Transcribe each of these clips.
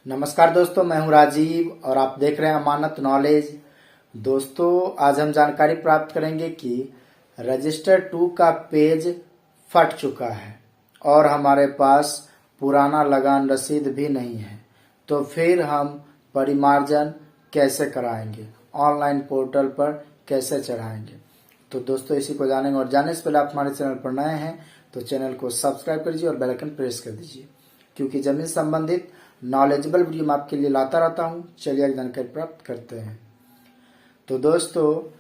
नमस्कार दोस्तों, मैं हूं राजीव और आप देख रहे हैं अमानत नॉलेज। दोस्तों, आज हम जानकारी प्राप्त करेंगे कि रजिस्टर 2 का पेज फट चुका है और हमारे पास पुराना लगान रसीद भी नहीं है, तो फिर हम परिमार्जन कैसे कराएंगे, ऑनलाइन पोर्टल पर कैसे चढ़ाएंगे। तो दोस्तों, इसी को जानेंगे और जानने से पहले आप हमारे चैनल पर नए हैं तो चैनल को सब्सक्राइब कर दीजिए और बेल आइकन प्रेस कर दीजिए, क्योंकि जमीन संबंधित नॉलेजेबल वीडियो मैं आपके लिए लाता रहता हूं। चलिए एक जानकारी प्राप्त करते हैं। तो दोस्तों,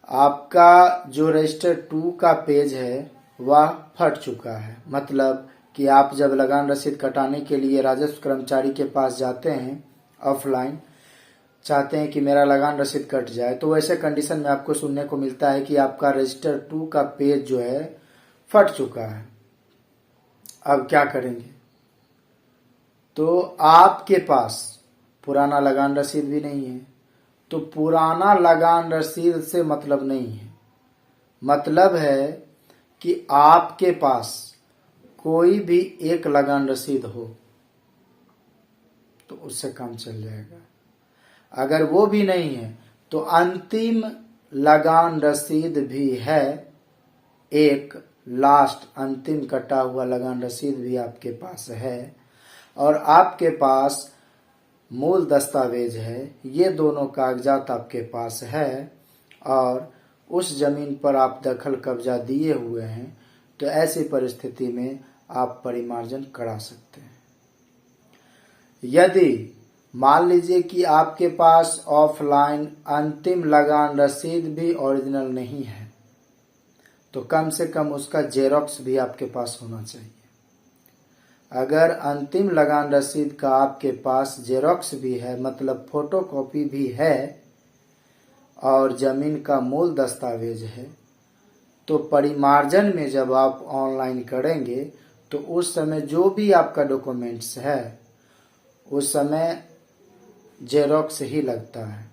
आपका जो रजिस्टर 2 का पेज है वह फट चुका है। मतलब कि आप जब लगान रसीद कटाने के लिए राजस्व कर्मचारी के पास जाते हैं, ऑफलाइन चाहते हैं कि मेरा लगान रसीद कट जाए, तो वैसे कंडीशन में आपको सुनने को मिलता है कि आपका रजिस्टर 2 का पेज जो है फट चुका है। अब क्या करेंगे? तो आपके पास पुराना लगान रसीद भी नहीं है, तो पुराना लगान रसीद से मतलब नहीं है। मतलब है कि आपके पास कोई भी एक लगान रसीद हो तो उससे काम चल जाएगा। अगर वो भी नहीं है तो अंतिम लगान रसीद भी है, एक लास्ट अंतिम कटा हुआ लगान रसीद भी आपके पास है और आपके पास मूल दस्तावेज है। ये दोनों कागजात आपके पास है और उस जमीन पर आप दखल कब्जा दिए हुए हैं, तो ऐसी परिस्थिति में आप परिमार्जन करा सकते हैं। यदि मान लीजिए कि आपके पास ऑफलाइन अंतिम लगान रसीद भी ओरिजिनल नहीं है, तो कम से कम उसका जेरॉक्स भी आपके पास होना चाहिए। अगर अंतिम लगान रसीद का आपके पास जेरॉक्स भी है, मतलब फोटोकॉपी भी है और जमीन का मूल दस्तावेज है, तो परिमार्जन में जब आप ऑनलाइन करेंगे तो उस समय जो भी आपका डॉक्यूमेंट्स है उस समय जेरॉक्स ही लगता है।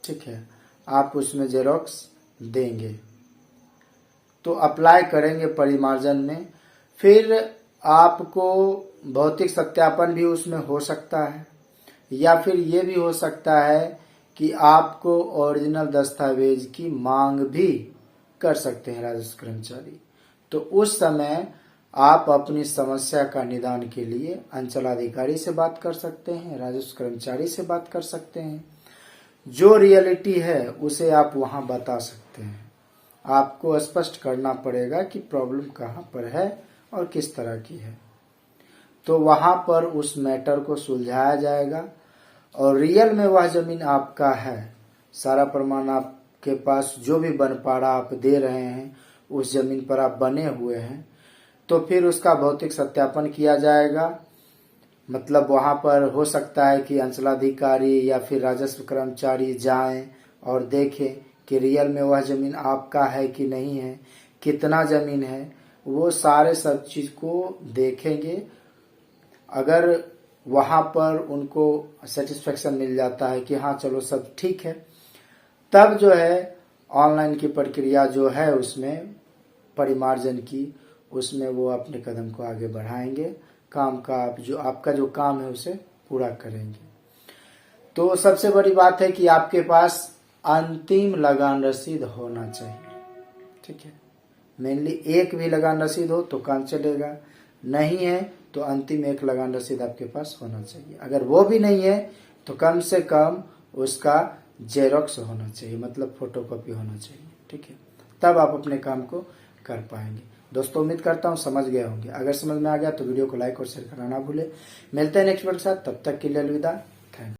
ठीक है, आप उसमें जेरॉक्स देंगे तो अप्लाई करेंगे परिमार्जन में। फिर आपको भौतिक सत्यापन भी उसमें हो सकता है, या फिर ये भी हो सकता है कि आपको ओरिजिनल दस्तावेज की मांग भी कर सकते हैं राजस्व कर्मचारी। तो उस समय आप अपनी समस्या का निदान के लिए अंचलाधिकारी से बात कर सकते हैं, राजस्व कर्मचारी से बात कर सकते हैं। जो रियलिटी है उसे आप वहां बता सकते हैं। आपको स्पष्ट करना पड़ेगा कि प्रॉब्लम कहाँ पर है और किस तरह की है, तो वहां पर उस मैटर को सुलझाया जाएगा और रियल में वह जमीन आपका है। सारा प्रमाण आपके पास, जो भी बनपाड़ा आप दे रहे हैं उस जमीन पर आप बने हुए हैं, तो फिर उसका भौतिक सत्यापन किया जाएगा। मतलब वहां पर हो सकता है कि अंचलाधिकारी या फिर राजस्व कर्मचारी जाएं और देखें कि रियल में वह जमीन आपका है कि नहीं है, कितना जमीन है, वो सारे सब चीज को देखेंगे। अगर वहां पर उनको सेटिस्फेक्शन मिल जाता है कि हाँ चलो सब ठीक है, तब जो है ऑनलाइन की प्रक्रिया जो है उसमें परिमार्जन की, उसमें वो अपने कदम को आगे बढ़ाएंगे, काम का आपका जो काम है उसे पूरा करेंगे। तो सबसे बड़ी बात है कि आपके पास अंतिम लगान रसीद होना चाहिए। ठीक है, मेनली एक भी लगान रसीद हो तो काम चलेगा, नहीं है तो अंतिम एक लगान रसीद आपके पास होना चाहिए। अगर वो भी नहीं है तो कम से कम उसका जेरॉक्स होना चाहिए, मतलब फोटोकॉपी होना चाहिए। ठीक है, तब आप अपने काम को कर पाएंगे। दोस्तों, उम्मीद करता हूँ समझ गए होंगे। अगर समझ में आ गया तो वीडियो को लाइक और शेयर करना ना भूले। मिलते हैं नेक्स्ट वीडियो के साथ, तब तक के लिए अलविदा।